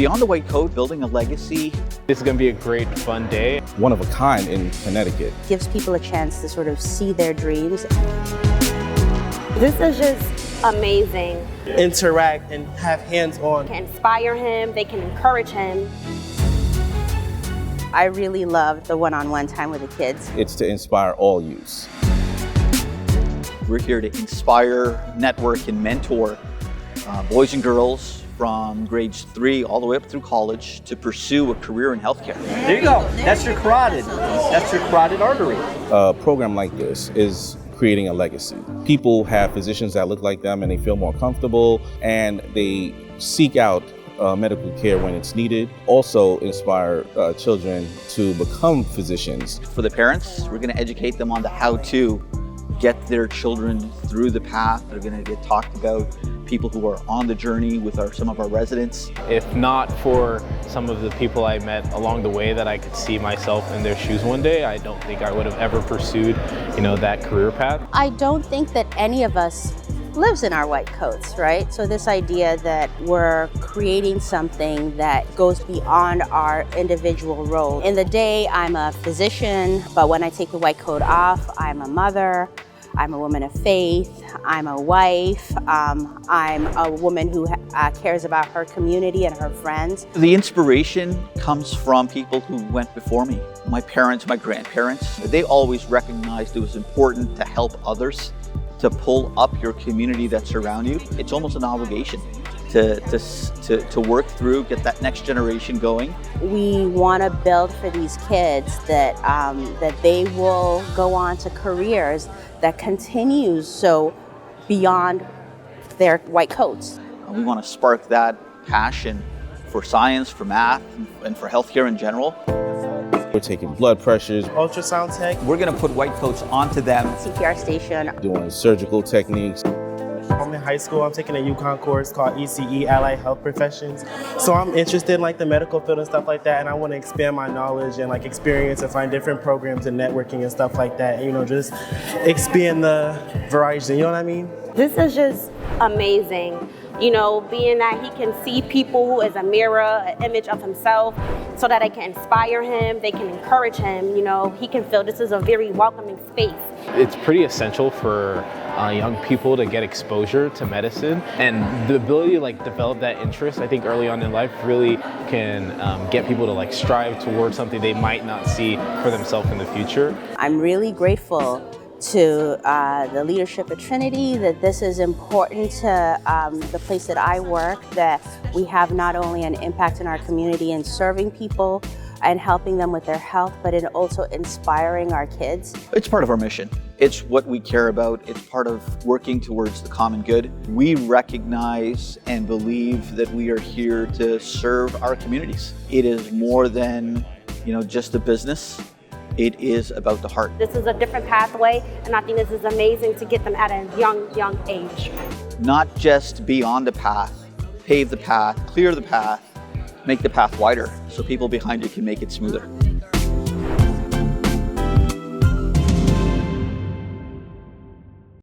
Beyond the white coat, building a legacy. This is going to be a great, fun day. One of a kind in Connecticut. Gives people a chance to sort of see their dreams. This is just amazing. Interact and have hands-on. Can inspire him, they can encourage him. I really love the one-on-one time with the kids. It's to inspire all youths. We're here to inspire, network, and mentor boys and girls from grades 3 all the way up through college to pursue a career in healthcare. There you go. That's your carotid. That's your carotid artery. A program like this is creating a legacy. People have physicians that look like them and they feel more comfortable, and they seek out medical care when it's needed. Also inspire children to become physicians. For the parents, we're going to educate them on the how to get their children through the path. They're going to get talked about people who are on the journey with some of our residents. If not for some of the people I met along the way that I could see myself in their shoes one day, I don't think I would have ever pursued, that career path. I don't think that any of us lives in our white coats, right? So this idea that we're creating something that goes beyond our individual role. In the day, I'm a physician, but when I take the white coat off, I'm a mother, I'm a woman of faith, I'm a wife, I'm a woman who cares about her community and her friends. The inspiration comes from people who went before me. My parents, my grandparents, they always recognized it was important to help others, to pull up your community that's around you. It's almost an obligation to work through, get that next generation going. We want to build for these kids that they will go on to careers that continues so beyond their white coats. We want to spark that passion for science, for math, and for healthcare in general. We're taking blood pressures, Ultrasound tech. We're going to put white coats onto them. CPR station. doing surgical techniques. I'm in high school. I'm taking a UConn course called ECE, Allied Health Professions. So I'm interested in the medical field and stuff like that, and I want to expand my knowledge and experience and find different programs and networking and stuff like that. And, just expand the variety. You know what I mean? This is just amazing. Being that he can see people as a mirror, an image of himself, so that they can inspire him, they can encourage him, he can feel this is a very welcoming space. It's pretty essential for young people to get exposure to medicine, and the ability to develop that interest, I think early on in life really can get people to strive towards something they might not see for themselves in the future. I'm really grateful to the leadership at Trinity that this is important to the place that I work, that we have not only an impact in our community in serving people and helping them with their health, but in also inspiring our kids. It's part of our mission. It's what we care about. It's part of working towards the common good. We recognize and believe that we are here to serve our communities. It is more than, just a business. It is about the heart. This is a different pathway, and I think this is amazing to get them at a young age. Not just be on the path, pave the path, clear the path, make the path wider so people behind you can make it smoother.